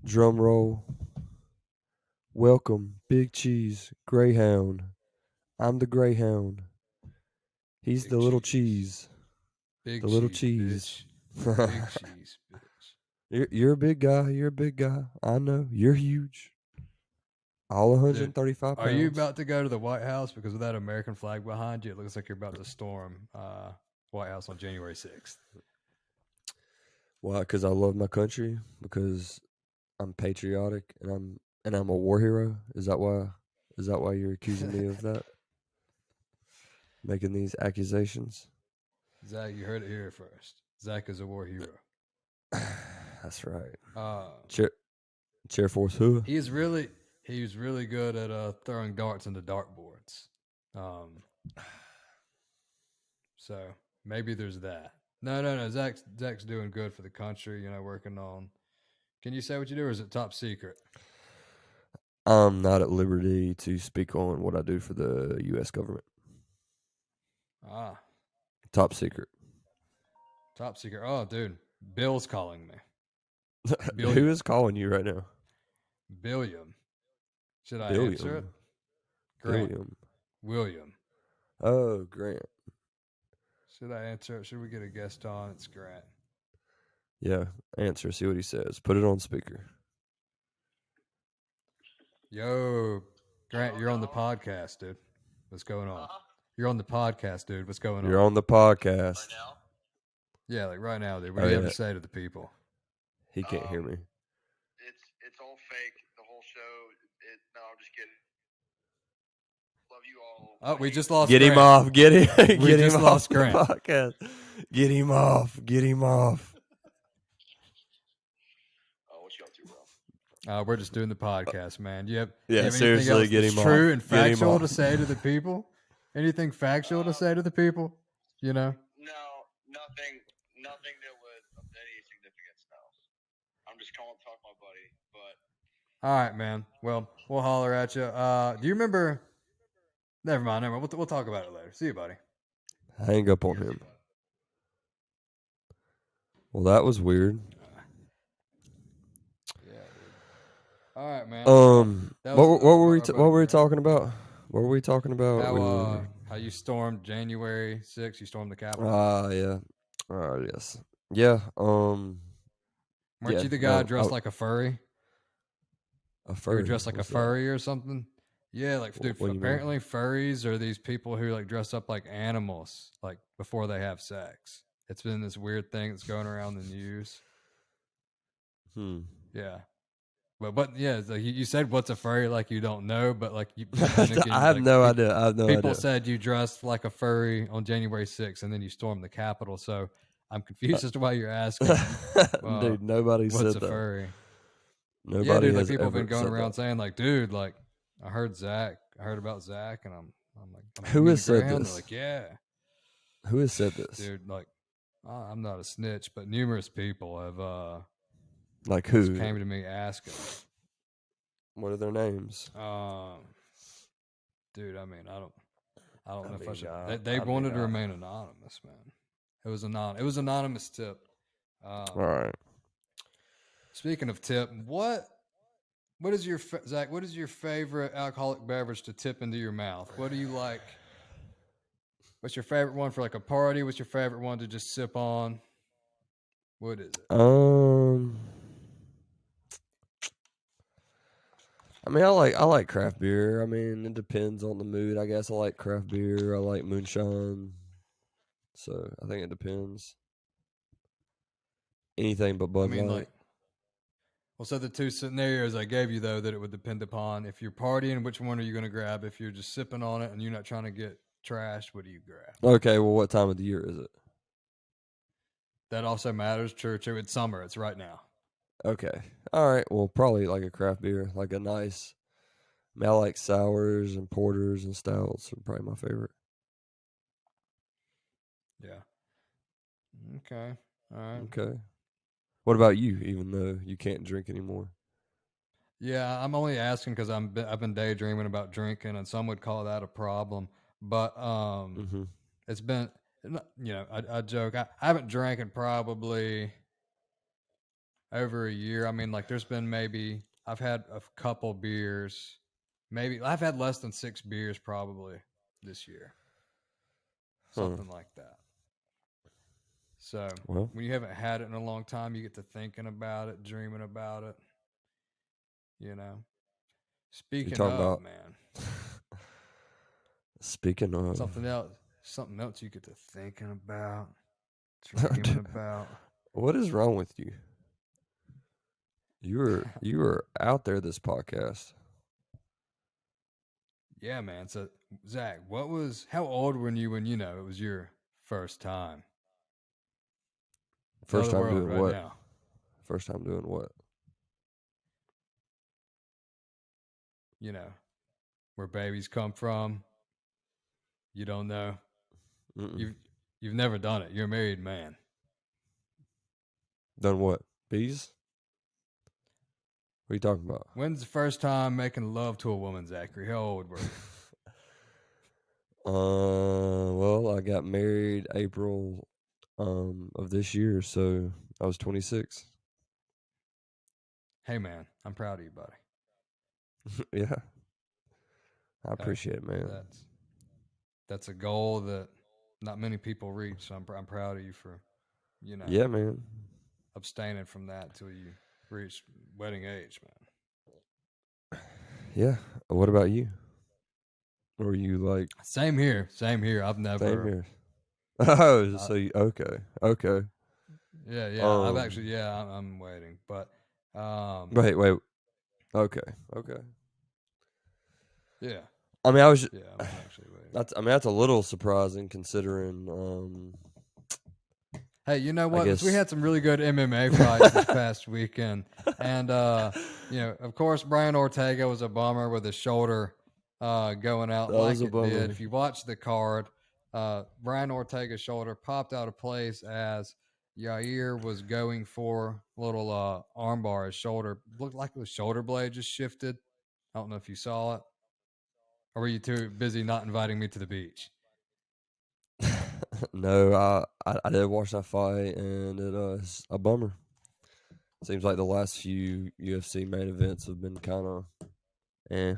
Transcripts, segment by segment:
Drum roll. Welcome, Big Cheese, Greyhound. I'm the Greyhound. He's Big the little cheese. cheese. Big The little cheese, cheese. bitch. Big cheese, bitch. You're a big guy. You're a big guy. I know. You're huge. All Dude, 135 are you pounds. about to go to the White House? Because with that American flag behind you, it looks like you're about to storm White House on January 6th. Why? Because I love my country. Because I'm patriotic and I'm a war hero. Is that why? Is that why you're accusing me of that? Making these accusations? Zach, you heard it here first. Zach is a war hero. That's right. Uh, Chair Force who? he's really good at throwing darts into dartboards. Um, so maybe there's that. No. Zach's doing good for the country. Working on. Can you say what you do, or is it top secret? I'm not at liberty to speak on what I do for the U.S. government. Ah, Top secret. top secret. Oh, dude, Bill's calling me. Who Billiam. is calling you right now? Billiam. Should I answer it? Billiam. Grant. Billiam. William. Oh, Grant. Should I answer it? Should we get a guest on? It's Grant. Yeah, answer. See what he says. Put it on speaker. Yo, Grant, you're on the podcast, dude. What's going on? You're on the podcast, dude. What's going You're on? on the podcast. Right now? Yeah, like right now, dude. What Oh, do you have yeah. to say to the people? He can't hear me. It's all fake. The whole show. No, I'm just kidding. Love you all. Oh, we just lost Get Grant. him off. Get him. We Get just him lost off the Grant. podcast. Get him off. Get him off. What you up to, bro? We're just doing the podcast, man. You have Yeah, anything seriously, else get that's him true off. and Get him factual to off. say to the people? Anything factual to say to the people? You know? No, nothing that would of any significance. No, I'm just calling to talk to my buddy. But All right, man. Well, we'll holler at you. Do you remember? Never mind. We'll talk about it later. See you, buddy. Hang up on him. Well, that was weird. Yeah, dude. All right, man. What were we talking about? What were we talking about? How you stormed January 6th? You stormed the Capitol. Yeah. Yes. Yeah. Weren't yeah, you the guy no, dressed like a furry? a You furry? were dressed like a What's that? furry or something? Yeah, like dude. What do you mean? Apparently, furries are these people who like dress up like animals, like before they have sex. It's been this weird thing that's going around the news. Yeah. But yeah, it's like you said, "What's a furry?" Like you don't know, but like you. I have no idea. I have no People idea. said you dressed like a furry on January 6th, and then you stormed the Capitol. So I'm confused as to why you're asking. Dude, nobody What's said a that. furry? Nobody Yeah, dude. Like has people have ever been going said around that. saying, like, dude, like I heard about Zach, and I'm like, Who you mean has the said Greyhound? this? They're like, yeah, Who has said this? dude. Like, I'm not a snitch, but numerous people have Like just who? came to me asking. What are their names? Dude, I mean, I don't know if I mean, should. They wanted to remain anonymous, man. It was anonymous tip. All right. Speaking of tip, what is your Zach? What is your favorite alcoholic beverage to tip into your mouth? What do you like? What's your favorite one for like a party? What's your favorite one to just sip on? What is it? I mean, I like craft beer. I mean, it depends on the mood. I guess I like craft beer. I like moonshine. So I think it depends. Anything but Bud I mean, Light. like, well, so the two scenarios I gave you though, that it would depend upon if you're partying, which one are you going to grab? If you're just sipping on it and you're not trying to get trashed, what do you grab? Okay, well, what time of the year is it? That also matters. True. It's summer. It's right now. Okay. All right. Well, probably like a craft beer, like a nice. I mean, I like sours and porters and stouts are probably my favorite. Yeah. Okay. All right. Okay. What about you? Even though you can't drink anymore. Yeah, I'm only asking because I've been daydreaming about drinking, and some would call that a problem. But Mm-hmm. it's been, I joke. I haven't drank in probably over a year. I mean, like there's been maybe I've had a couple beers. Maybe I've had less than 6 beers probably this year. Huh. Something like that. So Well, when you haven't had it in a long time, you get to thinking about it, dreaming about it. You know. you're Speaking talking of, about. man, Speaking of, something else you get to thinking about, dreaming about. what is wrong with you? You were out there this podcast. Yeah, man. So Zach, how old were you when it was your first time? Tell First the time world doing right what? now. First time doing what? You know, where babies come from. You don't know. Mm-mm. You've never done it. You're a married man. Done what? Bees? What are you talking about? When's the first time making love to a woman, Zachary? How old were you? Well, I got married April of this year, so I was 26. Hey, man, I'm proud of you, buddy. Yeah, I Hey, appreciate it, man. that's a goal that not many people reach. So I'm proud of you for Yeah, man. abstaining from that until you reach wedding age, man. Yeah. What about you? Were you like Same here. Same here. I've same never. here? Oh, I, so you, okay. yeah. I've Um, actually. Yeah, I'm waiting, but wait. Okay. yeah, I mean, I was. yeah. I'm actually waiting. That's a little surprising considering. Hey, you know I what? 'Cause we guess. had some really good MMA fights this past weekend, and of course, Brian Ortega was a bummer with his shoulder going out That was like a it did. bummer. If you watch the card, Brian Ortega's shoulder popped out of place as Yair was going for a little armbar. His shoulder looked like the shoulder blade just shifted. I don't know if you saw it, or were you too busy not inviting me to the beach? No, I did watch that fight, and it's a bummer. Seems like the last few UFC main events have been kind of, eh,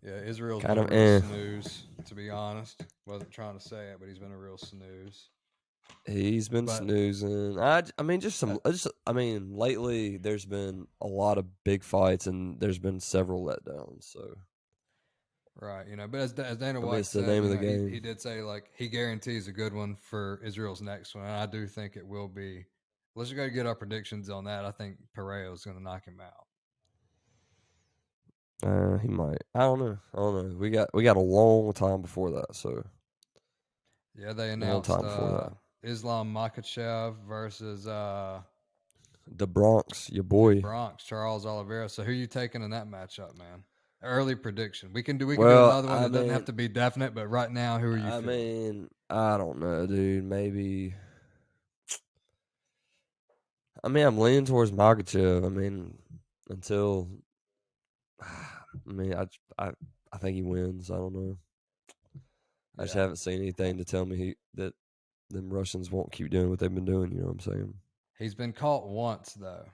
Yeah, Israel's been kind a of real eh. snooze, to be honest. Wasn't trying to say it, but he's been a real snooze. He's been But snoozing. I mean, I mean, lately there's been a lot of big fights, and there's been several letdowns. So right, but as Dana I mean, White it's the said, name of the he game. did say like he guarantees a good one for Israel's next one, and I do think it will be. Let's just go get our predictions on that. I think Pereira's going to knock him out. He might. I don't know. We got a long time before that. So Yeah, they long announced time before that. Islam Makhachev versus The Bronx, your the boy. Bronx Charles Oliveira. So who you taking in that matchup, man? Early prediction. We can do Well, another one that doesn't have to be definite, but right now, who are you feeling? I don't know, dude. Maybe. I mean, I'm leaning towards Makachev. I mean, until. I mean, I think he wins. I don't know. I just Yeah, haven't seen anything to tell me that them Russians won't keep doing what they've been doing. You know what I'm saying? he's been caught once though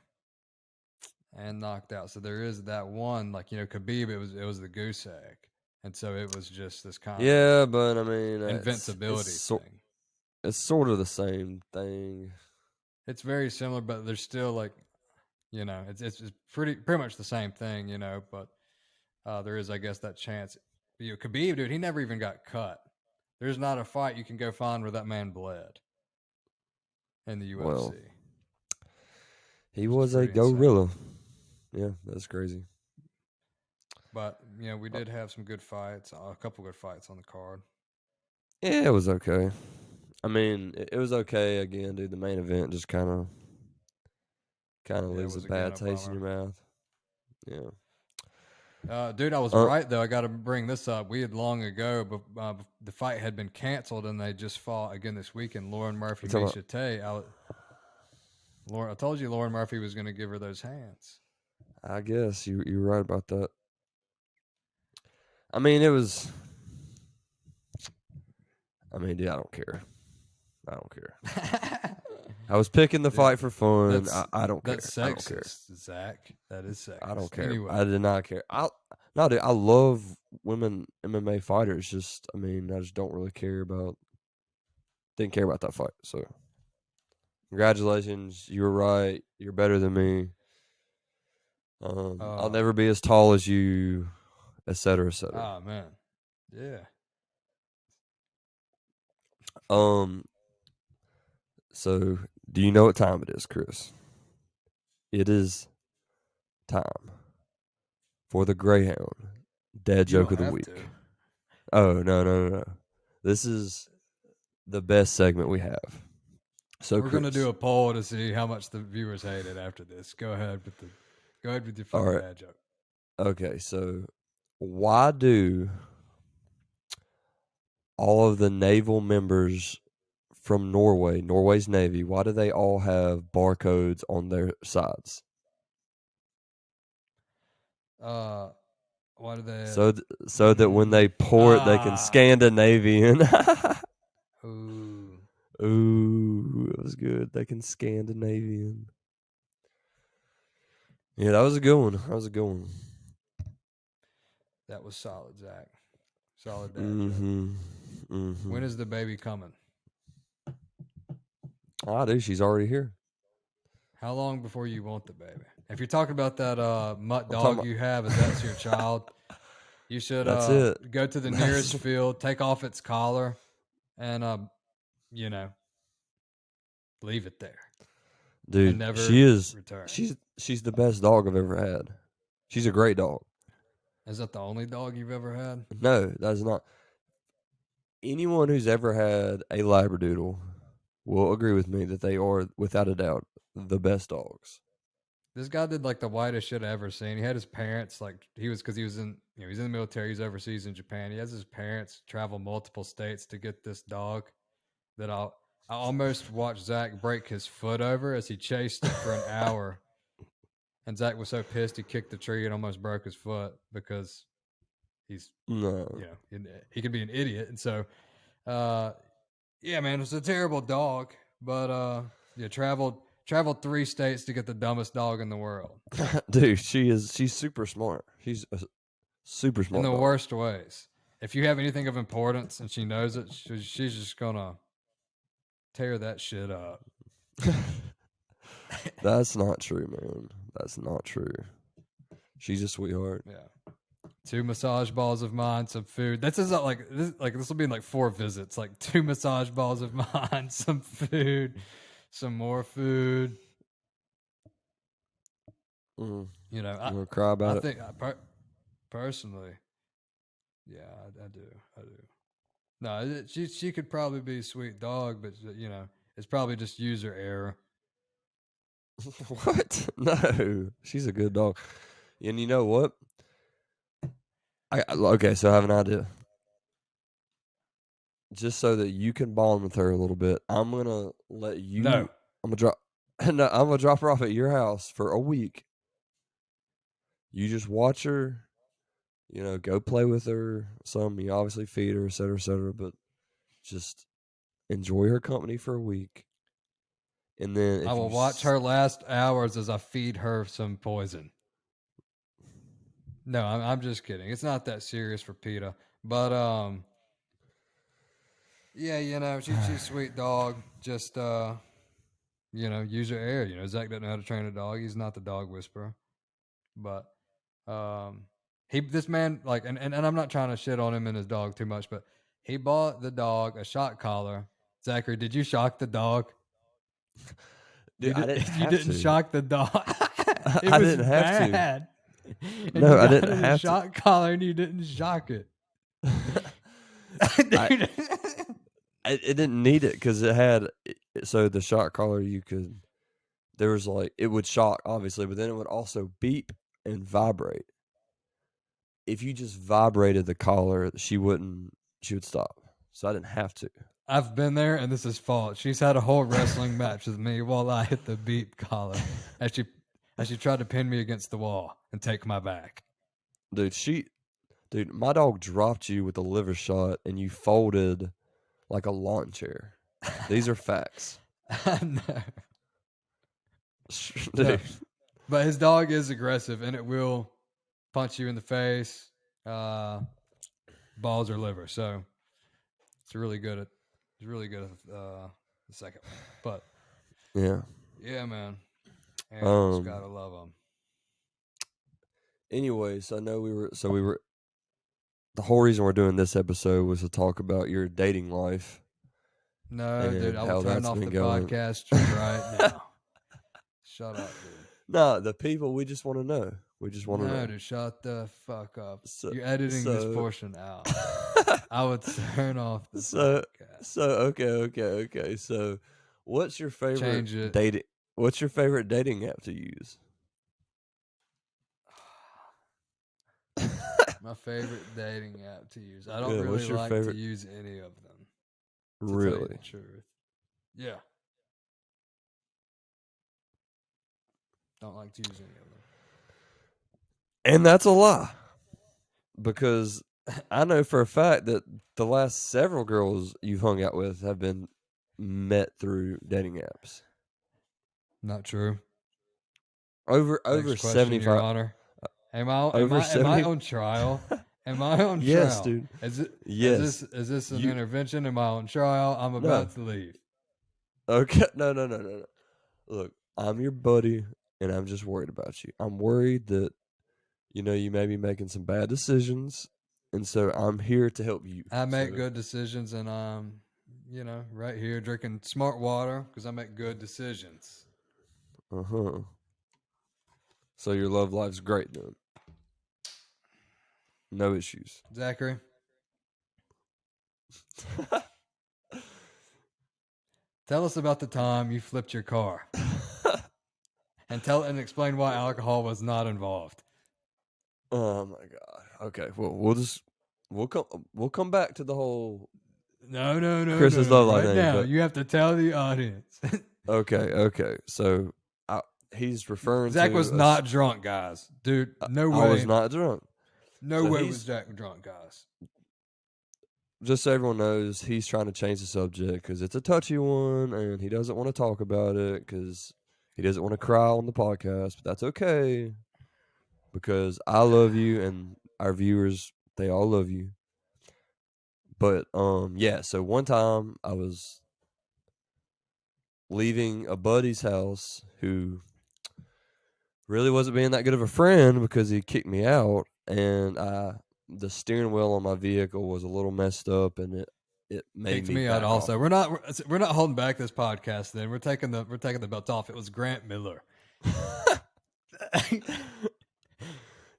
and knocked out. So there is that one, like Khabib. It was the goose egg, and so it was just this kind of Yeah, but I mean, invincibility thing. it's sort of the same thing. It's very similar, but there's still like it's pretty much the same thing, But there is, I guess, that chance. Khabib, dude, he never even got cut. There's not a fight you can go find where that man bled in the UFC, Well, he which is was a pretty insane. gorilla. Yeah, that's crazy. But we did have some good fights, a couple good fights on the card. Yeah, it was okay. I mean, it was okay again, dude. The main event just kind of Yeah, it leaves a was again bad a taste in bummer. your mouth. Yeah. Dude, I was Uh, right though. I got to bring this up. We had long ago, but the fight had been canceled, and they just fought again this weekend. Lauren Murphy, you talking about? Misha Tate. I told you Lauren Murphy was going to give her those hands. I guess you're right about that. I mean, it was. I mean, dude, I don't care. I don't care. I was picking the Yeah, fight for fun. That's I don't care. that's I don't care. sexist, Zach. That is sexist. I don't care. Anyway, I did not care. No, dude, I love women MMA fighters. Just, I mean, I just don't really care about. Didn't care about that fight. So, congratulations. You were right. You're better than me. I'll never be as tall as you, et cetera, et cetera. oh man, yeah. So, do you know what time it is, Chris? It is time for the Greyhound dad You joke don't of the have week. to. Oh, no. This is the best segment we have. So We're gonna Chris, do a poll to see how much the viewers hate it after this. Go ahead with your all funny right. dad joke. Okay, so why do all of the naval members from Norway's Navy, why do they all have barcodes on their sides? Uh, why do they? So that when they port, they can Ah, Scandinavian. ooh, Ooh, it was good. They can Scandinavian. Yeah, that was a good one. that was solid, Zach. Solid dad joke. Mm-hmm. Mm-hmm. When is the baby coming? Ah, dude, she's already here. How long before you want the baby? If you're talking about that mutt I'm talking dog you have, if that's your child, you should That's it. go to the nearest field, take off its collar, and you know, leave it there and Dude, never she is. return. She's the best dog I've ever had. She's a great dog. Is that the only dog you've ever had? No, that is not. Anyone who's ever had a Labradoodle will agree with me that they are, without a doubt, the best dogs. This guy did like the whitest shit I ever seen. He had his parents because he was in he's in the military. He's overseas in Japan. He has his parents travel multiple states to get this dog. That I almost watched Zach break his foot over as he chased it for an hour. And Zach was so pissed he kicked the tree and almost broke his foot because he's No. he can be an idiot. And so, yeah, man, it's a terrible dog. But traveled 3 states to get the dumbest dog in the world Dude, she's super smart. She's a super in smart the dog. worst ways. If you have anything of importance and she knows it, she's just gonna tear that shit up. That's not true, man. That's not true. She's a sweetheart. Yeah. 2 massage balls of mine, some food. This is not like this will be in like 4 visits. Like 2 massage balls of mine, some food, some more food. Mm. You know, I'm gonna cry I about it. think personally, yeah, I do. No, she could probably be a sweet dog, but it's probably just user error. What? No, she's a good dog. And you know what? Okay, so I have an idea. Just so that you can bond with her a little bit, I'm gonna let you. No. I'm gonna drop. No, I'm gonna drop her off at your house for a week. You just watch her. Go play with her. Some you obviously feed her, et cetera, but just enjoy her company for a week. And then if I will watch her last hours as I feed her some poison. No, I'm just kidding. It's not that serious for PETA. But yeah, she's a sweet dog. Just user error. Zach doesn't know how to train a dog. He's not the dog whisperer. But this man and I'm not trying to shit on him and his dog too much, but he bought the dog a shock collar. Zachary, did you shock the dog? Dude, I didn't have you didn't to. shock the dog. It I was didn't have to. bad. And No, you I got didn't it a have to. shock collar and you didn't shock it. It didn't need it because it had. So the shock collar, there was it would shock obviously, but then it would also beep and vibrate. If you just vibrated the collar, she would stop. So I didn't have to. I've been there, and this is false. She's had a whole wrestling match with me while I hit the beep collar as she tried to pin me against the wall and take my back. Dude, my dog dropped you with a liver shot, and you folded like a lawn chair. These are facts. No. Dude. No. But his dog is aggressive, and it will punch you in the face, balls or liver. So it's really good at the second one. But Yeah. yeah, man, animals Um. gotta love them. Anyways, I know we were. The whole reason we're doing this episode was to talk about your dating life. No, dude, and I will how turn that's off been the going. podcast right now. Shut up, dude. No, the people, we just want to know. We just want to No, know. dude, shut the fuck up. So- You're editing this so- portion out. I would turn off the So podcast. okay. So, what's your favorite Change it. dating? What's your favorite dating app to use? My favorite dating app to use. I don't Yeah, really what's your like favorite- to use any of them. To tell you Really? the truth. Yeah. Don't like to use any of them. And that's a lie, because I know for a fact that the last several girls you've hung out with have been met through dating apps. Not true. Over Next question, 75. Your Honor. Am I Over am I 70 on trial? Am I on Yes, trial? dude. Is it? Yes. Is this an You- intervention? Am I on trial? I'm about to leave. Okay. No. Look, I'm your buddy, and I'm just worried about you. I'm worried that, you may be making some bad decisions, and so I'm here to help you. I make So- good decisions, and I'm, right here drinking smart water because I make good decisions. Uh-huh. So your love life's great then. No issues. Zachary, tell us about the time you flipped your car, and explain why alcohol was not involved. Oh my god. Okay. Well, we'll come back to the whole. No, Chris's love life right thing, now, but- you have to tell the audience. Okay. So he's referring Zach to was not drunk, guys. Dude, no way. I was not drunk. No so way he's- was Zach drunk, guys. Just so everyone knows, he's trying to change the subject because it's a touchy one, and he doesn't want to talk about it because he doesn't want to cry on the podcast. But that's okay, because I love you, and our viewers, they all love you. But yeah. So one time I was leaving a buddy's house who really wasn't being that good of a friend because he kicked me out, and the steering wheel on my vehicle was a little messed up, and it made Kicked me me out back also. off. We're not holding back this podcast then. We're taking the belt off. It was Grant Miller.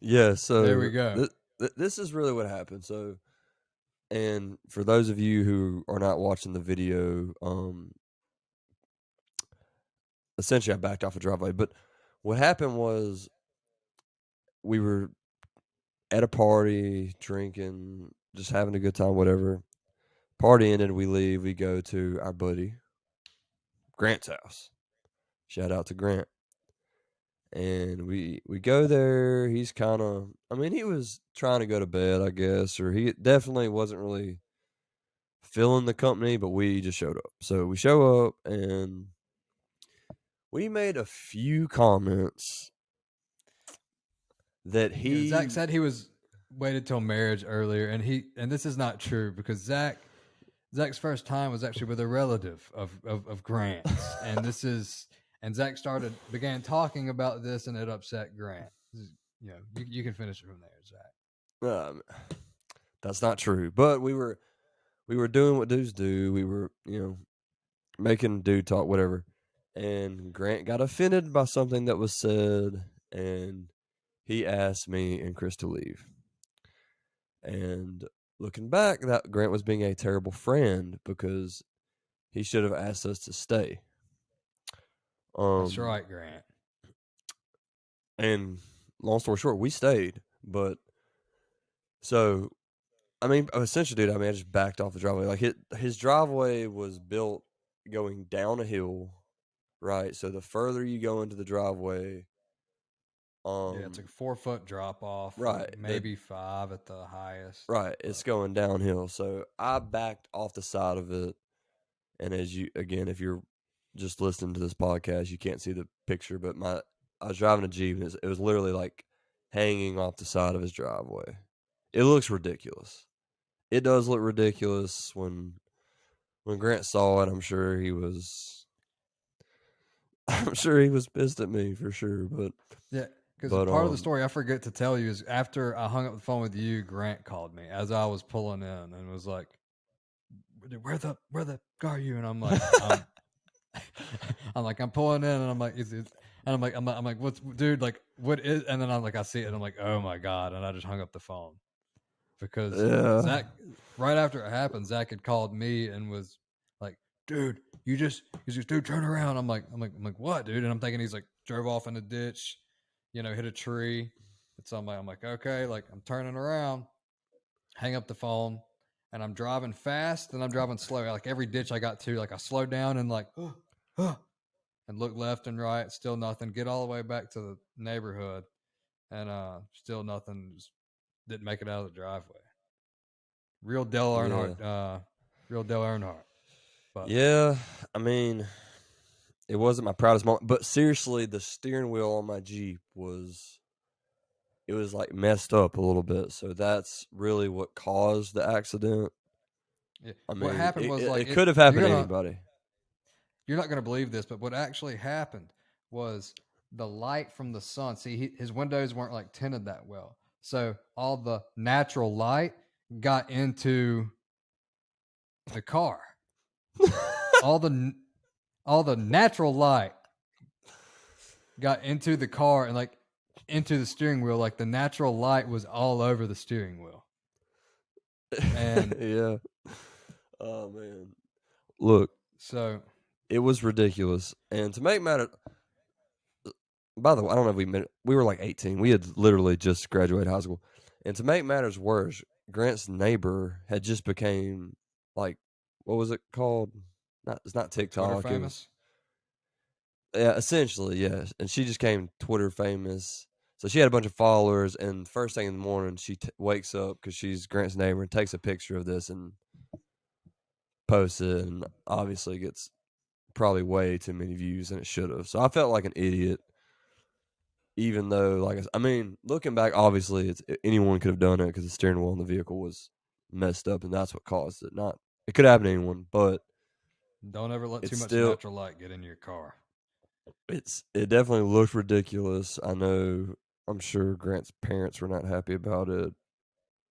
Yeah, so There we go. This is really what happened. So, and for those of you who are not watching the video, essentially I backed off a driveway. But what happened was we were at a party, drinking, just having a good time, whatever. Party ended, we leave, we go to our buddy Grant's house. Shout out to Grant. And we go there. He's kind of, he was trying to go to bed, I guess, or he definitely wasn't really feeling the company, but we just showed up. So we show up, and we made a few comments that he. Zach said he was waited till marriage earlier, and this is not true because Zach's first time was actually with a relative of Grant's, and Zach began talking about this, and it upset Grant. You can finish it from there, Zach. That's not true, but we were doing what dudes do. We were, making dude talk, whatever. And Grant got offended by something that was said, and he asked me and Chris to leave. And looking back, that Grant was being a terrible friend because he should have asked us to stay. That's right, Grant. And long story short, we stayed. But so, essentially, dude, I just backed off the driveway. Like his driveway was built going down a hill, right? So the further you go into the driveway, Yeah, it's like a 4-foot drop off, right, maybe 5 at the highest. right, it's going downhill. So I backed off the side of it, and if you're just listening to this podcast, you can't see the picture, but I was driving a Jeep, and it was literally like hanging off the side of his driveway. It looks ridiculous. It does look ridiculous when Grant saw it. I'm sure he was. I'm sure he was pissed at me for sure, but Yeah, because But, part of the story I forget to tell you is after I hung up the phone with you, Grant called me as I was pulling in and was like, where the car are you?" And I'm like, I'm pulling in, and I'm like, and I'm like, what's, dude, like, what is? And then I'm like, I see it, and I'm like, oh my god, and I just hung up the phone because yeah, Zach, right after it happened, Zach had called me and was like, dude, he's just, dude, turn around. I'm like, what, dude? And I'm thinking he's like drove off in a ditch, hit a tree. And so I'm like, okay, like I'm turning around, hang up the phone, and I'm driving fast and I'm driving slow. Like every ditch I got to, like I slowed down and like, and look left and right, still nothing. Get all the way back to the neighborhood, and still nothing. Just didn't make it out of the driveway. Real Dale Earnhardt, real Dale Earnhardt. But yeah. I mean, it wasn't my proudest moment, but seriously, the steering wheel on my Jeep was like messed up a little bit. So that's really what caused the accident. yeah. I What mean, happened was like it could have happened to you're anybody. not gonna believe this, but what actually happened was the light from the sun. See, his windows weren't like tinted that well, so all the natural light got into the car. all the natural light got into the car and like into the steering wheel. Like the natural light was all over the steering wheel. And yeah. Oh man. Look, so it was ridiculous. And to make matter, by the way, I don't know if we were like 18. We had literally just graduated high school. And to make matters worse, Grant's neighbor had just became like, what was it called? It's not TikTok. Twitter It was, famous. yeah, essentially, yes. And she just came Twitter famous. So she had a bunch of followers. And first thing in the morning, she wakes up because she's Grant's neighbor and takes a picture of this and posts it. And obviously gets probably way too many views than it should have. So I felt like an idiot. Even though, like, I mean, looking back, obviously, anyone could have done it because the steering wheel in the vehicle was messed up, and that's what caused it. Not, it could happen to anyone, but Don't ever let too it's much still, natural light get in your car. it definitely looked ridiculous. I know, I'm sure Grant's parents were not happy about it.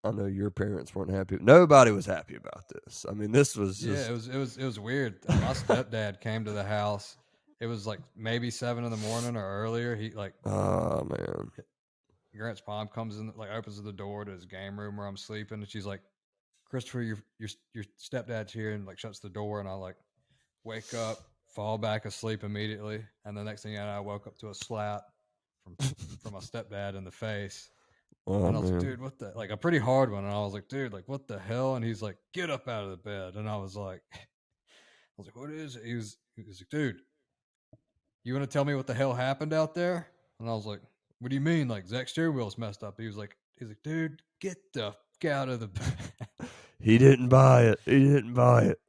I know your parents weren't happy. Nobody was happy about this. I mean, this was Yeah, just, it was weird. My stepdad came to the house. It was like maybe 7 in the morning or earlier. He like oh man, Grant's mom comes in, like opens the door to his game room where I'm sleeping, and she's like, "Christopher, your stepdad's here," and like shuts the door, and I like wake up, fall back asleep immediately, and the next thing you know, I woke up to a slap from my stepdad in the face. oh And I was like, man, dude, what the, like a pretty hard one. And I was like, dude, like, what the hell? And he's like, get up out of the bed. And I was like, what is it? He was like, dude, you want to tell me what the hell happened out there? And I was like, what do you mean? Like, Zach's steering wheel's messed up. He's like, dude, get the fuck out of the bed. he didn't buy it. He didn't buy it.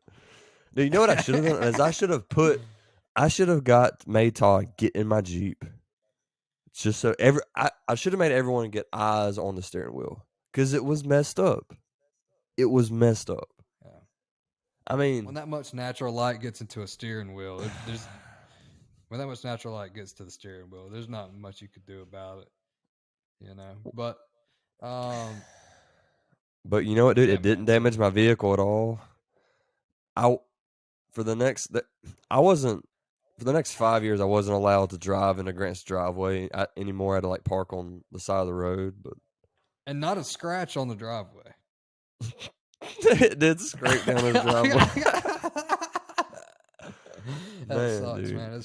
Now, you know what I should have done? Is I should have got Maytag get in my Jeep. Just so I should have made everyone get eyes on the steering wheel because it was messed up. It was messed up. Yeah. I When mean, that much natural light gets into a steering wheel, when that much natural light gets to the steering wheel, there's not much you could do about it, But, but you know what, dude? yeah, It didn't man. So damage my vehicle at all. I for the next I wasn't for the next 5 years I wasn't allowed to drive into Grant's driveway anymore. I had to like park on the side of the road, but and not a scratch on the driveway. it did scrape down his driveway. That Man, sucks, dude. man.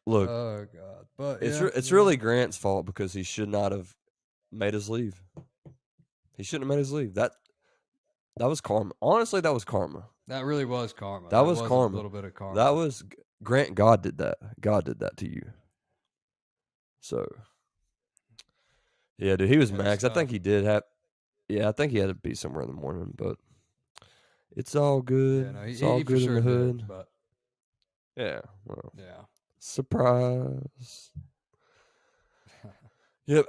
Look, Oh god, but it's really Grant's fault because he should not have made us leave. He shouldn't have made us leave. That was karma. Honestly, that was karma. that really was karma. That was a karma. little bit of karma. That was Grant. God did that. God did that to you. So, yeah, dude, he was It was max. I think tough. he did have. Yeah, I think he had to be somewhere in the morning, but it's all good. Yeah, no, It's he all for good in sure the did, hood. but Yeah. Well, Yeah. surprise. Yep.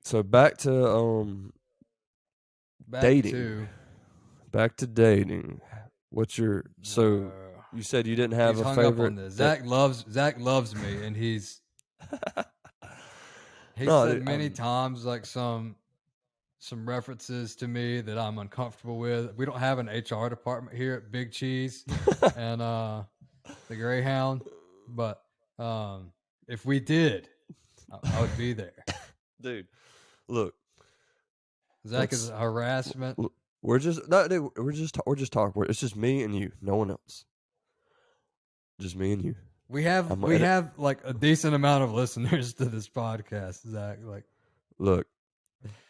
So back to Back dating. to Back to dating. What's your so you said you didn't have he's a hung up favorite on this. that Zach loves me, and he No, said dude, many times like some references to me that I'm uncomfortable with. We don't have an HR department here at Big Cheese and the Greyhound, but if we did, I would be there. dude, look, Zach is let's a harassment. we're just no, dude, we're just talking. It's just me and you, no one else. Just me and you. We have and it- like a decent amount of listeners to this podcast, Zach. Like, look,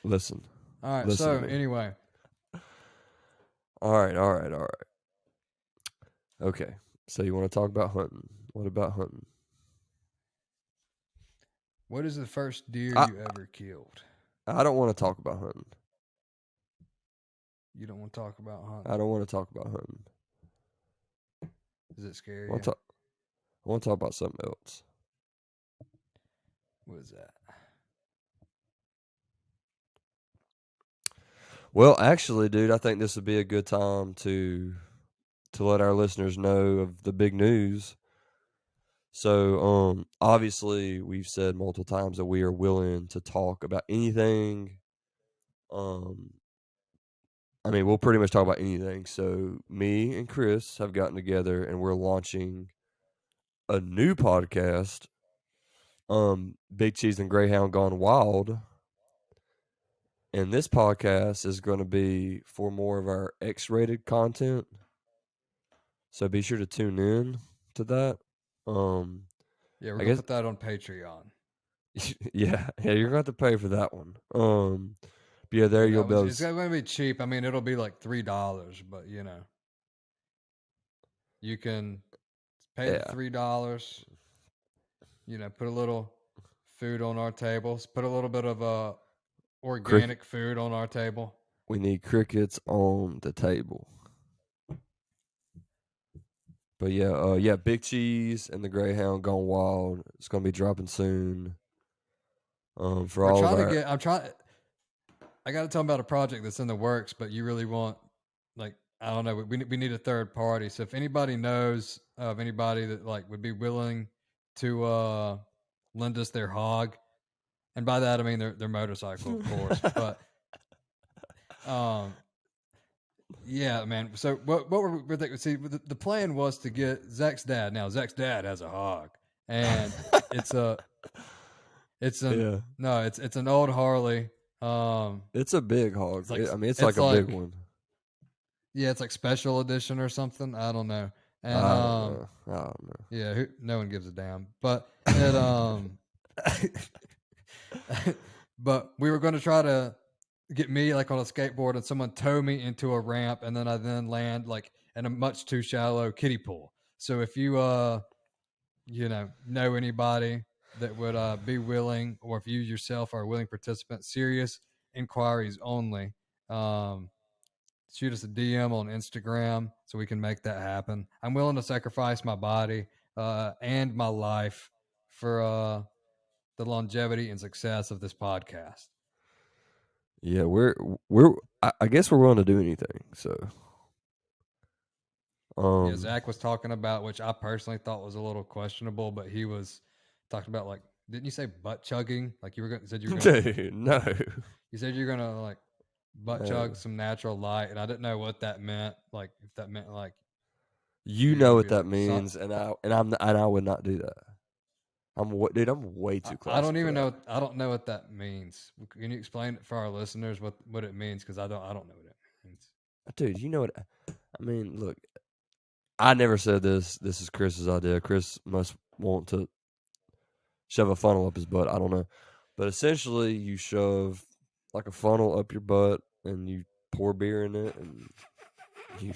listen. all right. Listen So to me. anyway, All right. Okay. So you want to talk about hunting? What about hunting? what is the first deer I you ever killed? I don't want to talk about hunting. You don't want to talk about hunting. I don't want to talk about hunting. Is it scary? I want to talk about something else. What is that? Well, actually, dude, I think this would be a good time to let our listeners know of the big news. So, obviously, we've said multiple times that we are willing to talk about anything. I mean, we'll pretty much talk about anything. So, me and Chris have gotten together and we're launching a new podcast, Big Cheese and Greyhound Gone Wild. And this podcast is going to be for more of our X-rated content. So be sure to tune in to that. Yeah, we're I gonna guess put that on Patreon. yeah, you're going to have to pay for that one. But yeah, there Yeah, you'll be able it's to, going to be cheap. I mean, it'll be like $3, but you can pay the yeah. $3. Put a little food on our tables. Put a little bit of organic food on our table. We need crickets on the table. But yeah, Big Cheese and the Greyhound Gone Wild. It's going to be dropping soon. For We're all of trying to our get. I'm trying. I got to tell them about a project that's in the works, but you really want, like, I don't know. We need a third party. So if anybody knows of anybody that like would be willing to lend us their hog, and by that I mean their motorcycle, of course. But yeah, man. So what we're thinking? See, the plan was to get Zach's dad. Now Zach's dad has a hog, and it's a it's an yeah, no, it's an old Harley. it's a big hog. It's like I mean, it's it's like a big like one. yeah, it's like special edition or something. I don't know. And I don't know. I don't know. yeah, no one gives a damn. But it but we were going to try to get me like on a skateboard and someone tow me into a ramp and then I land like in a much too shallow kiddie pool. So if you know anybody that would be willing, or if you yourself are a willing participant, serious inquiries only. Shoot us a DM on Instagram so we can make that happen. I'm willing to sacrifice my body and my life for the longevity and success of this podcast. Yeah, I guess we're willing to do anything. So, Yeah, Zach was talking about, which I personally thought was a little questionable, but he was talking about like, didn't you say butt chugging? Like said you were gonna, dude, no, you said you're gonna like butt no. chug some natural light, and I didn't know what that meant. Like if that meant like You you're know gonna what be that like means, and I would not do that. Dude, I'm way too I classy don't for even that. know. I don't know what that means. Can you explain it for our listeners what it means? Because I don't know what it means. Dude, you know what? I mean, look, I never said this. This is Chris's idea. Chris must want to shove a funnel up his butt. I don't know, but essentially, you shove like a funnel up your butt, and you pour beer in it, and you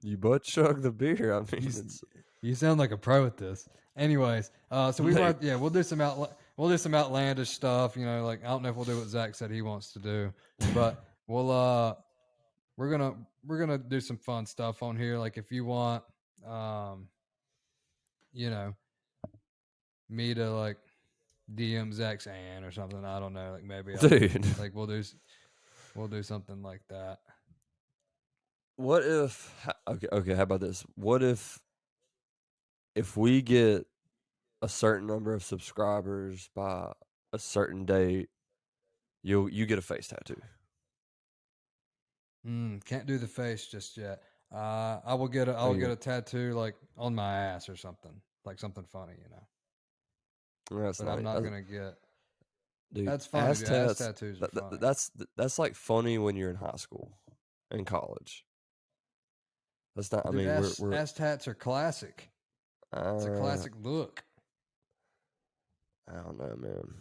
you butt chug the beer. I mean, it's You sound like a pro at this. Anyways, so we'll do some outlandish stuff. Like I don't know if we'll do what Zach said he wants to do, but we're gonna do some fun stuff on here. Like if you want, you know, me to like DM Zach's aunt or something. I don't know. Like maybe Dude. like we'll do something like that. What if okay, how about this? What if we get a certain number of subscribers by a certain date, you get a face tattoo. Can't do the face just yet. I will get Oh, get a tattoo like on my ass or something, like something funny, you know. that's But I'm nice. not gonna get. Dude, That's funny, ass dude. Ass tats. tattoos are funny. That's like funny when you're in high school, and college. That's not. I Dude, mean, we're ass tats are classic. It's a uh, classic look. I don't know, man.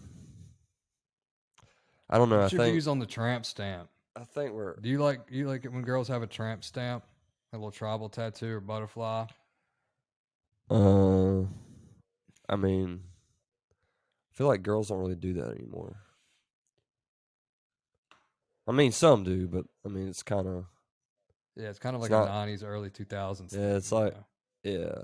I don't know. What's your views on the tramp stamp? I think we're. Do you like it when girls have a tramp stamp, a little tribal tattoo or butterfly? I mean, I feel like girls don't really do that anymore. I mean, some do, but I mean, it's kind of. Yeah, it's kind of It's like a not. '90s, early 2000s Yeah, thing. it's You like. know? Yeah.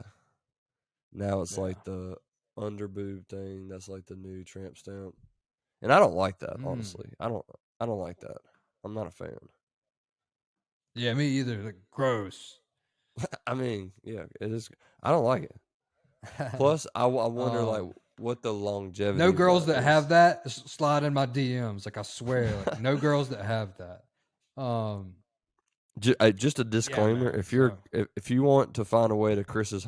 Now it's Yeah. like the underboob thing. That's like the new tramp stamp, and I don't like that. Honestly, I don't like that. I'm not a fan. Yeah, me either. Like gross. I mean, yeah, it is. I don't like it. Plus, I wonder like what the longevity. No of girls that is. have that slide in my DMs. Like I swear, like no girls that have that. Just a disclaimer: man, if you want to find a way to Chris's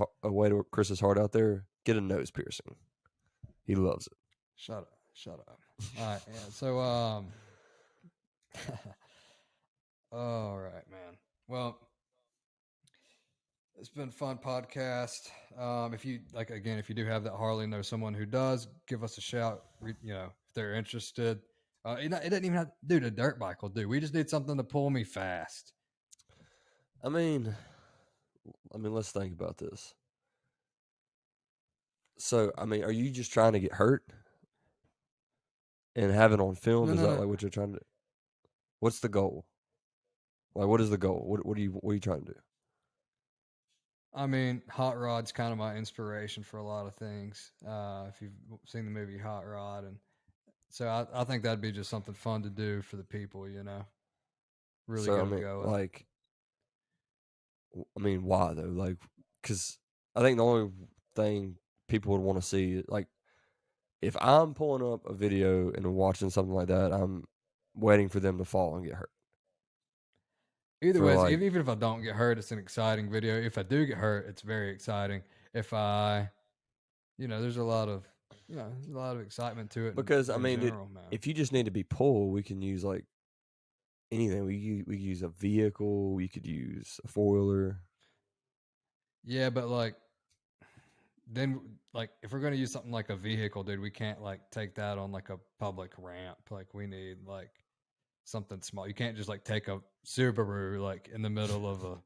heart out there, get a nose piercing. He loves it. Shut up. All right, yeah. So all right, man. Well, it's been a fun podcast. If you like, again, if you do have that Harley, know someone who does, give us a shout. You know, if they're interested. It doesn't even have, dude. A dirt bike will do. We just need something to pull me fast. I mean, let's think about this. So, I mean, are you just trying to get hurt and have it on film? No, Is no, that no. like what you're trying to? What's the goal? Like, what is the goal? What are you trying to do? I mean, Hot Rod's kind of my inspiration for a lot of things. If you've seen the movie Hot Rod, and so I think that'd be just something fun to do for the people, you know. Really So, get I them mean, going. like, why though? Like, because I think the only thing people would want to see, like, if I'm pulling up a video and watching something like that, I'm waiting for them to fall and get hurt. Either For way, like, even if I don't get hurt, it's an exciting video. If I do get hurt, it's very exciting. If I, there's a lot of, there's a lot of excitement to it because I in mean, general, man. if you just need to be pulled, we can use like anything. We use a vehicle. We could use a 4-wheeler. Yeah, but like, then like if we're gonna use something like a vehicle, dude, we can't like take that on like a public ramp. Like we need like something small. You can't just like take a Subaru like in the middle of a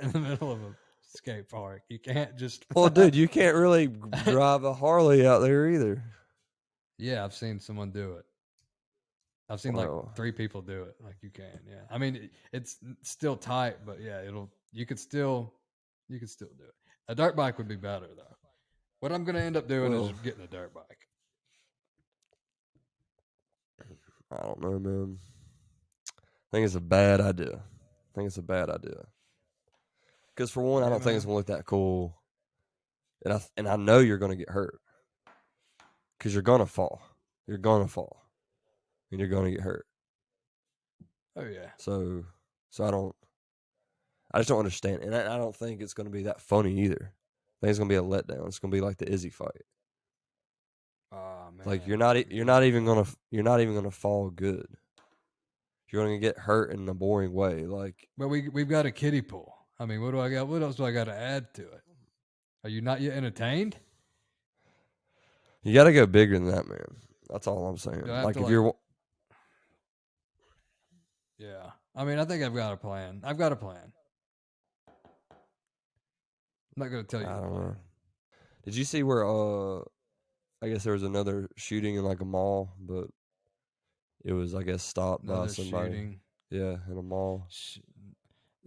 in the middle of a skate park. You can't just Well, dude, you can't really drive a Harley out there either. Yeah, I've seen someone do it. I've seen like Well, 3 people do it. Like you can, yeah. I mean, it's still tight, but yeah, you could still do it. A dirt bike would be better though. What I'm gonna end up doing is well, just getting a dirt bike. I don't know, man. I think it's a bad idea. Because for one, I Yeah, don't think man. it's gonna look that cool, and I know you're gonna get hurt because you're gonna fall. You're gonna fall, and you're gonna get hurt. Oh yeah. So I just don't understand, and I don't think it's gonna be that funny either. I think it's gonna be a letdown. It's gonna be like the Izzy fight. Oh man. Like It's gonna be you're not even gonna fall good. You're gonna get hurt in a boring way. Like, But we've got a kiddie pool. I mean, what do I got? What else do I got to add to it? Are you not yet entertained? you got to go bigger than that, man. That's all I'm saying. Do I have Like to if like? you're Yeah. I mean, I think I've got a plan. I'm not going to tell you I the don't plan. know. Did you see where I guess there was another shooting in like a mall, but it was I guess stopped by Another somebody. shooting. Yeah, in a mall.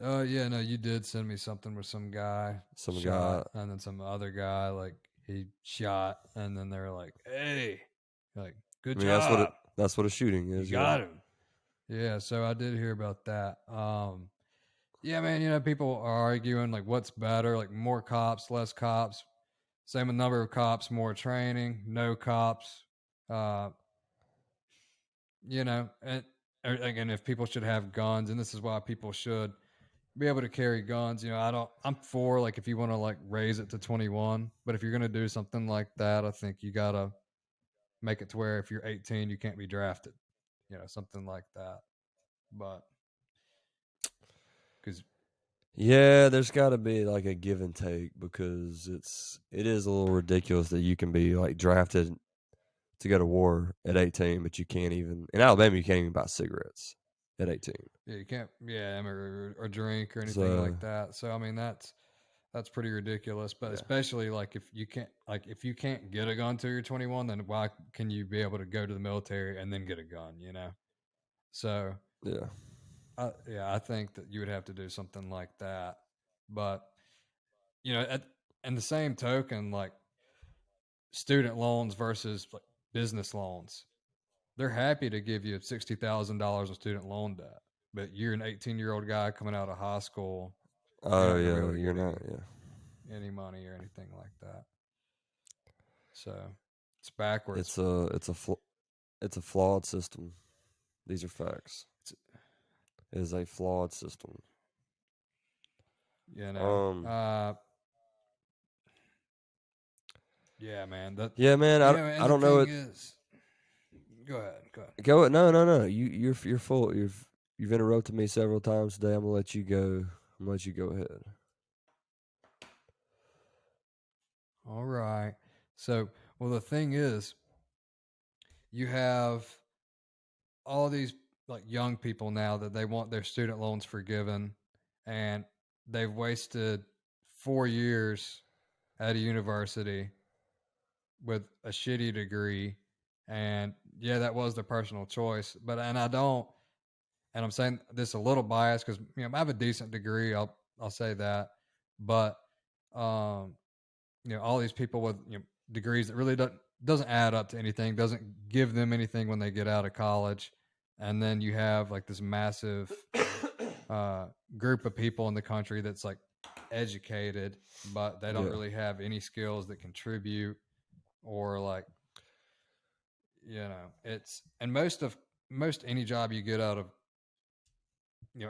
Oh yeah, no, you did send me something where some guy Some guy. shot, and then some other guy like he shot, and then they're like, "Hey, like good I mean, that's what job, a shooting you is. Yeah. got him." Yeah, so I did hear about that. Yeah, man, people are arguing like what's better, like more cops, less cops, same number of cops, more training, no cops. Uh, and again, if people should have guns, and this is why people should be able to carry guns. I'm for like if you want to like raise it to 21, but if you're gonna do something like that, I think you gotta make it to where if you're 18, you can't be drafted. Something like that. But because Yeah, there's got to be like a give and take because it is a little ridiculous that you can be like drafted to go to war at 18, but you can't even in Alabama you can't even buy cigarettes at 18. yeah, you can't or drink or anything So like that. So I mean that's pretty ridiculous. But yeah, especially like if you can't get a gun till you're 21, then why can you be able to go to the military and then get a gun? So yeah, I think that you would have to do something like that. But at in the same token, like student loans versus like business loans, they're happy to give you $60,000 of student loan debt, but you're an 18-year-old guy coming out of high school, you're oh not going to be yeah, able to you're get not. Yeah, any money or anything like that. So it's backwards. it's a flawed system. These are facts. It's, It is a flawed system. you know, Um, uh, yeah, man. yeah, man. I And the don't know thing it. is, go ahead, go ahead. Go no no no. You're full. You've interrupted me several times today. I'm gonna let you go. I'm gonna let you go ahead. All right. So, well, the thing is, you have all these like young people now that they want their student loans forgiven, and they've wasted 4 years at a university with a shitty degree. And yeah, that was their personal choice. But and I don't, and I'm saying this a little biased because I have a decent degree. I'll say that, but um, all these people with degrees that really doesn't add up to anything, doesn't give them anything when they get out of college, and then you have like this massive uh, group of people in the country that's like educated, but they don't Yeah, really have any skills that contribute or like it's and most any job you get out of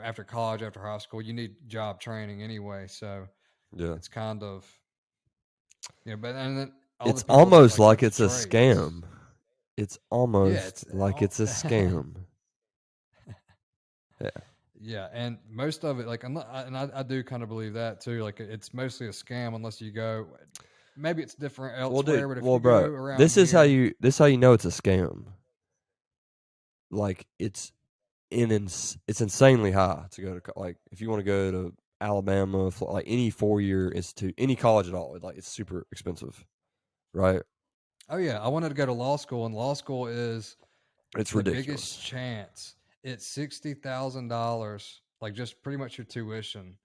after college, after high school, you need job training anyway, so yeah. it's kind of but and then all the It's people that almost like like went to it's a trades. scam. It's Yeah, almost it's like all it's a scam. Yeah. yeah, and most of it, like, I do kind of believe that too. Like, it's mostly a scam unless you go. Maybe it's different Well, elsewhere, dude. but if Well, you go bro. around This is how here, you know it's a scam. Like it's insanely high to go to like if you want to go to Alabama, like any 4 year institute, any college at all. Like it's super expensive, right? oh yeah, I wanted to go to law school, and law school is It's the biggest ridiculous. chance. It's $60,000, like just pretty much your tuition,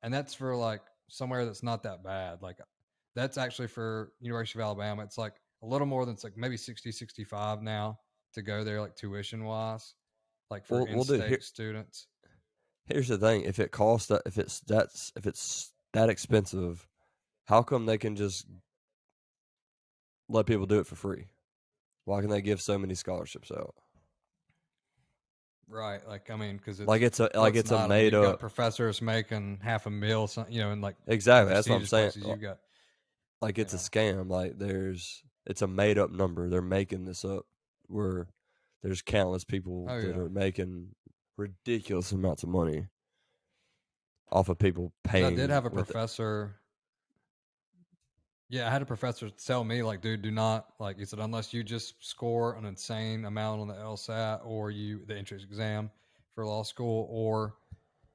and that's for like somewhere that's not that bad. Like that's actually for University of Alabama. It's like a little more than it's like maybe 60, 65 now to go there, like tuition wise, like for Well, dude. in-state students. Here's the thing: if it costs that, if it's that expensive, how come they can just let people do it for free? Why can they give so many scholarships out? Right. Like, I mean, because Like what's it's a not? I mean, made you've got up. professors making half a mil, in like the Exactly. That's what I'm prestigious saying. places you've got. Like You it's a know. scam. Like it's a made up number. They're making this up. Where there's countless people Oh that yeah. are making ridiculous amounts of money off of people Because I did paying have a with it. professor. Yeah, I had a professor tell me like, dude, do not like. He said unless you just score an insane amount on the LSAT or the entrance exam for law school, or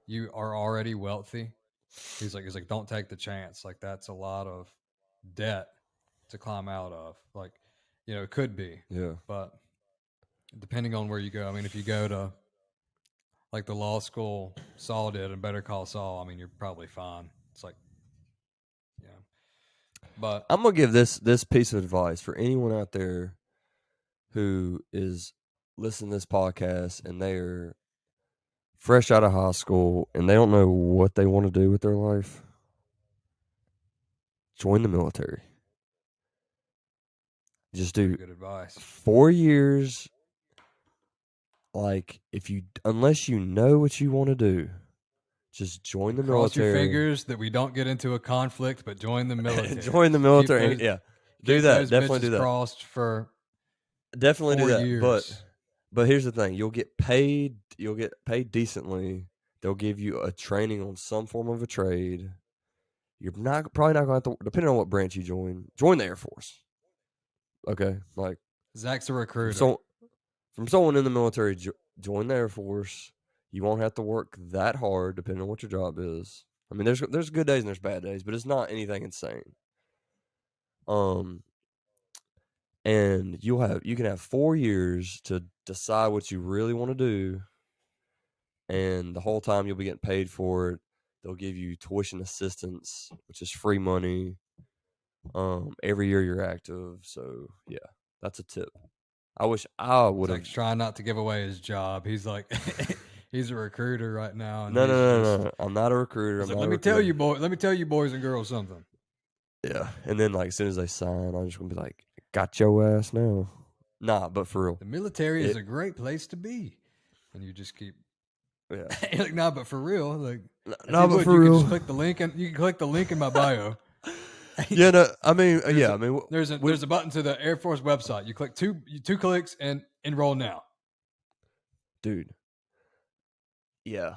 you are already wealthy. He's like, don't take the chance. Like that's a lot of debt to climb out of. Like, it could be, Yeah. but depending on where you go. I mean, if you go to like the law school Saul did and Better Call Saul, I mean, you're probably fine. It's like, yeah. But I'm gonna give this piece of advice for anyone out there who is listening to this podcast and they are fresh out of high school and they don't know what they want to do with their life. Join the military. Just do good advice. 4 years. Like, unless you know what you want to do, just join the Cross your military. fingers that we don't get into a conflict, but join the military. Join the military. Keep those, Yeah, do keep that. those Definitely bitches do that. Crossed for Definitely 4 do that. years. But here's the thing: you'll get paid. You'll get paid decently. They'll give you a training on some form of a trade. You're probably not going to have to, depending on what branch you join the Air Force. Okay, like Zach's a recruiter. So, from someone in the military, join the Air Force. You won't have to work that hard, depending on what your job is. I mean, there's good days and there's bad days, but it's not anything insane. And you can have 4 years to decide what you really want to do, and the whole time you'll be getting paid for it. They'll give you tuition assistance, which is free money. Every year you're active, so yeah, that's a tip. I wish I would have. Zach's trying not to give away his job. He's like, he's a recruiter right now. And No. I'm not a recruiter. Let me tell you, boys and girls, something. Yeah, and then like as soon as they sign, I'm just gonna be like, "Got your ass now." Nah, but for real, The military is a great place to be, and you just keep. yeah. You're like, nah, but for real, like, No, but for you real. can just click the link, and you can click the link in my bio. Yeah, no, I mean, yeah, I mean, There's a button to the Air Force website. You click two clicks and enroll now. dude. Yeah,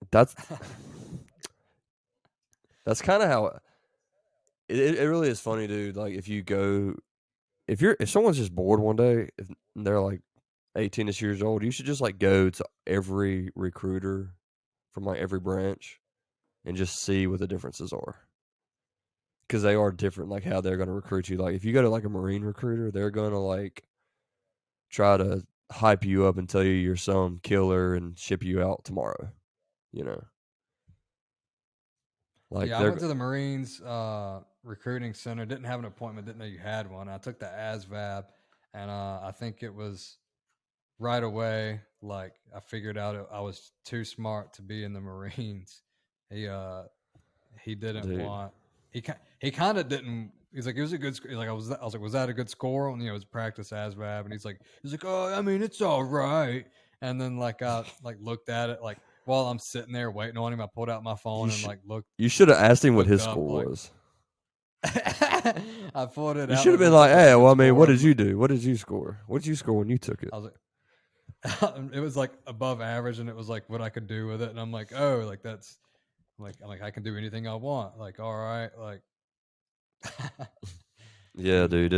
that's kind of how it really is funny, dude. Like if someone's just bored one day, if they're like 18ish years old, you should just like go to every recruiter from like every branch and just see what the differences are. Because they are different, like how they're going to recruit you. Like if you go to like a Marine recruiter, they're going to like try to hype you up and tell you you're some killer and ship you out tomorrow. You know, like Yeah, I went to the Marines recruiting center. Didn't have an appointment. Didn't know you had one. I took the ASVAB, and I think it was right away. Like I figured out I was too smart to be in the Marines. He didn't Dude. want. He kind of didn't. He's like, it was a good. Like I was like, was that a good score? And it was practice ASVAB, and he's like, oh, I mean, it's all right. And then like I like looked at it like while I'm sitting there waiting on him, I pulled out my phone and like looked. You should have asked him what his up, score like- was. I pulled it You out. should have and been looked like, at "Hey, the well, I mean, what score. did you do? What did you score? What did you score when you took it?" I was like, it was like above average, and it was like what I could do with it, and I'm like, oh, like that's, I'm like I can do anything I want. Like, all right, like. Yeah, dude.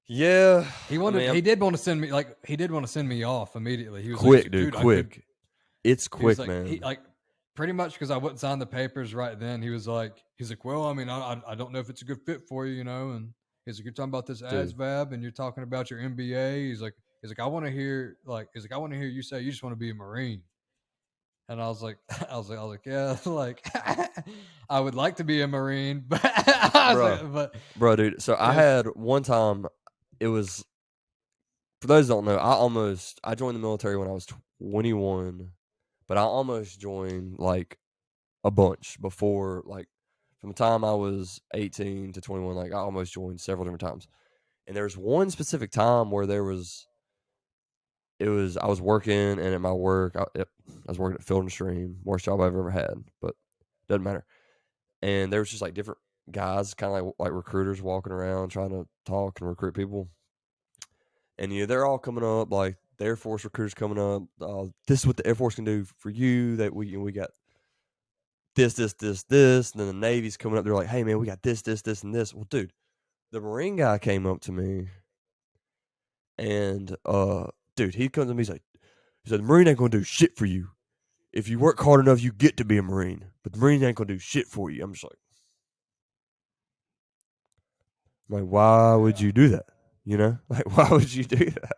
Yeah. He wanted. He did want to send me. Like he did want to send me off immediately. He was quick, like, dude. I Quick. could-" It's he was quick, like, man. He like pretty much because I wouldn't sign the papers right then. He's like, well, I mean, I don't know if it's a good fit for you, you know. And he's like, you're talking about this ASVAB and you're talking about your MBA. He's like, I want to hear I want to hear you say you just want to be a Marine. And I was like, yeah, like I would like to be a Marine, but bro, dude. So I had one time. It was, for those who don't know, I joined the military when I was 21, but I almost joined like a bunch before, like from the time I was 18 to 21. Like I almost joined several different times, and there was one specific time where I was working, and at my work, I was working at Field and Stream, worst job I've ever had, but doesn't matter. And there was just like different guys, kind of like recruiters walking around trying to talk and recruit people. And they're all coming up, like the Air Force recruiters coming up. This is what the Air Force can do for you. That we got this, and then the Navy's coming up. They're like, hey man, we got this, and this. Well, dude, the Marine guy came up to me, and dude, he comes to me. He said, the Marine ain't gonna do shit for you. If you work hard enough, you get to be a Marine. But the Marine ain't gonna do shit for you. I'm just like, why would you do that? You know, like, why would you do that?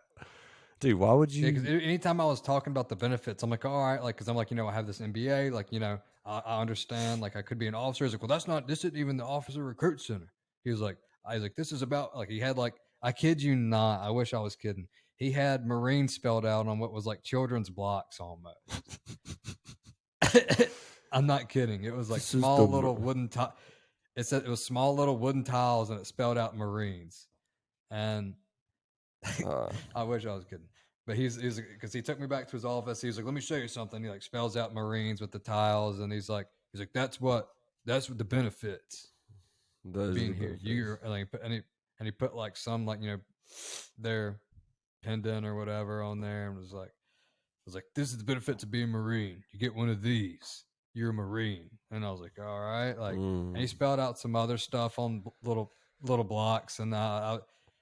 Dude, why would Yeah, because you? anytime I was talking about the benefits, I'm like, all right, like, because I'm like, I have this MBA, like, I understand, like, I could be an officer. He's like, well, this isn't even the officer recruit center. He was like, I was like, this is about, like, he had, like, I kid you not, I wish I was kidding. He had Marine spelled out on what was like children's blocks almost. I'm not kidding. It was like This is small the little wooden it said it was small little wooden tiles and it spelled out Marines. And I wish I was kidding. But he's because he took me back to his office. He's like, "Let me show you something." He like spells out Marines with the tiles, and he's like, "That's what the benefits those are being the here." benefits. You're and he put like some like their pendant or whatever on there, and was like, "This is the benefits of being a Marine. You get one of these. You're a Marine." And I was like, "All right." Like, and he spelled out some other stuff on little blocks, and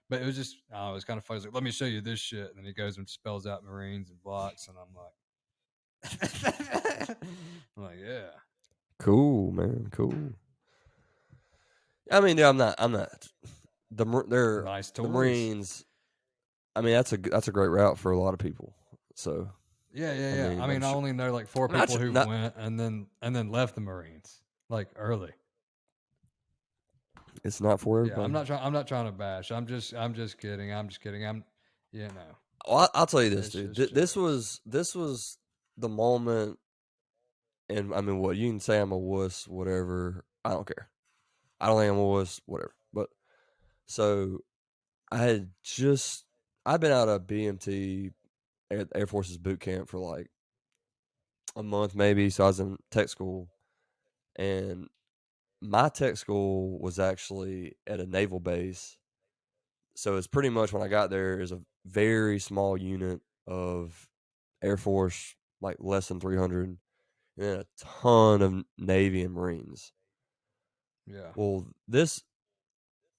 but it was just, it was kind of funny. He's like, "Let me show you this shit." And then he goes and spells out Marines and blocks, and I'm like, I'm like, yeah, Cool, man. Cool. I mean, dude, I'm not. They're nice the toys. Marines. I mean, that's a great route for a lot of people. So Yeah, yeah, I yeah. mean, I I'm mean, I sure. only know like 4 Not, people who not. went and then left the Marines like early. It's not for Yeah, everybody. I'm not trying to bash. I'm just kidding. I'm just kidding. Well, I'll tell you this, It's dude. just jokes. This was the moment, and I mean, what you can say I'm a wuss, whatever. I don't care. I don't think I'm a wuss, whatever. But so I had just I've been out of BMT Air Force's boot camp for like a month maybe. So I was in tech school, and my tech school was actually at a naval base. So it's pretty much when I got there is a very small unit of Air Force, like less than 300, and then a ton of Navy and Marines. Yeah. Well,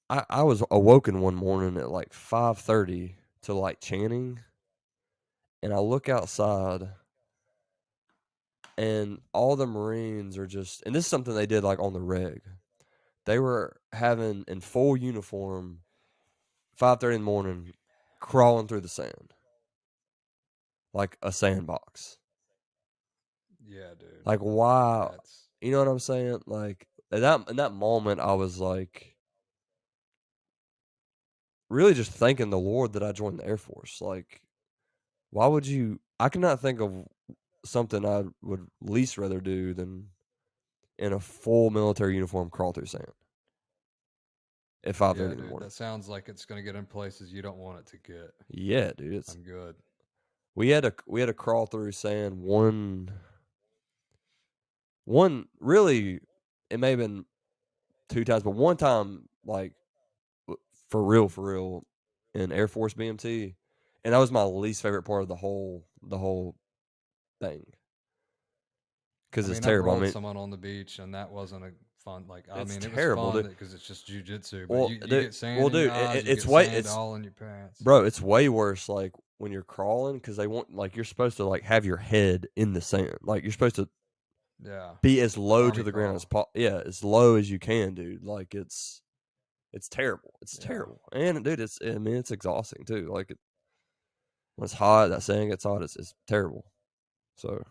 I was awoken one morning at like 5:30 to like chanting, and I look outside, and all the Marines are just, and this is something they did like on the reg. They were having in full uniform, 5:30 in the morning, crawling through the sand like a sandbox. Yeah, dude. Like why? That's You know what I'm saying? Like in that moment, I was like really just thanking the Lord that I joined the Air Force. Like, why would you? I cannot think of something I would least rather do than in a full military uniform crawl through sand at 5:30 yeah, in the dude. morning. That sounds like it's gonna get in places you don't want it to get. Yeah, dude. I'm good. We had to crawl through sand one really. It may have been two times, but one time like for real in Air Force BMT, and that was my least favorite part of the whole thing I because it's mean, I've terrible. I rolled mean, someone on the beach, and that wasn't a fun. Like, I it's mean, it was terrible, fun dude. because it's just jujitsu. But Well, you dude, get sand well, in your dude, eyes, you it's get way sand it's all in your pants. bro, it's way worse. Like when you're crawling because they want like you're supposed to like have your head in the sand. Like you're supposed to Yeah, be as low to army the ground as crawl. as low as you can, dude. Like it's terrible. It's Yeah, terrible, and dude, it's exhausting too. Like when it's hot, that sand gets hot. It's terrible. So,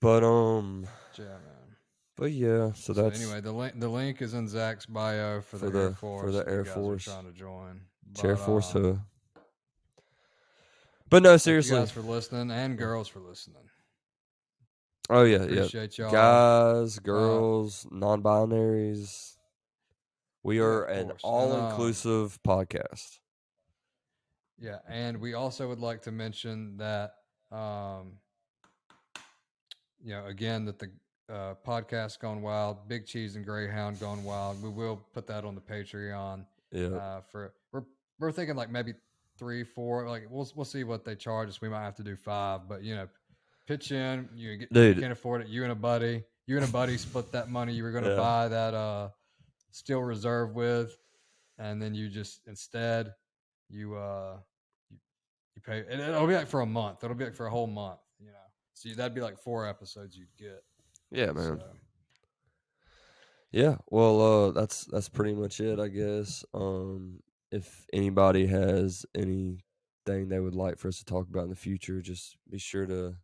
but yeah, man. but yeah. So So that's anyway, the link is in Zach's bio for for the Air the Force if you Air guys are Force trying to join. Air But Force Hood. But no, thank you seriously. guys for listening and girls for listening. Oh We yeah, yeah. appreciate y'all. Guys, Uh, girls, non-binaries. We yeah, are of an course. And all-inclusive podcast. yeah, and we also would like to mention that um, again that the podcast Gone Wild, Big Cheese and Greyhound Gone Wild. We will put that on the Patreon. Yeah. For we're thinking like maybe 3, 4. Like we'll see what they charge us. We might have to do 5, but pitch in. If you Dude. can't afford it, you and a buddy split that money you were going to Yeah. buy that Steel Reserve with, and then you just instead you you pay, and it'll be like for a month. It'll be like for a whole month. So that'd be like 4 episodes you'd get. Yeah, So man. Yeah. Well, that's pretty much it, I guess. if anybody has anything they would like for us to talk about in the future, just be sure to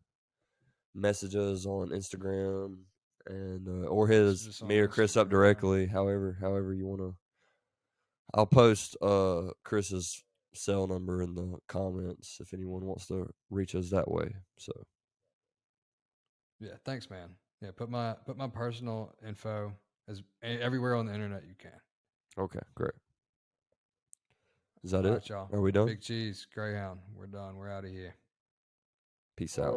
message us on Instagram and or hit Message us, us me on or Chris up Instagram. directly. However you wanna. I'll post Chris's cell number in the comments if anyone wants to reach us that way. So Yeah, thanks, man. Yeah, put my personal info as everywhere on the internet you can. okay, great. Is that All it? right, y'all. Are we done? Big Cheese, Greyhound. We're done. We're out of here. Peace out.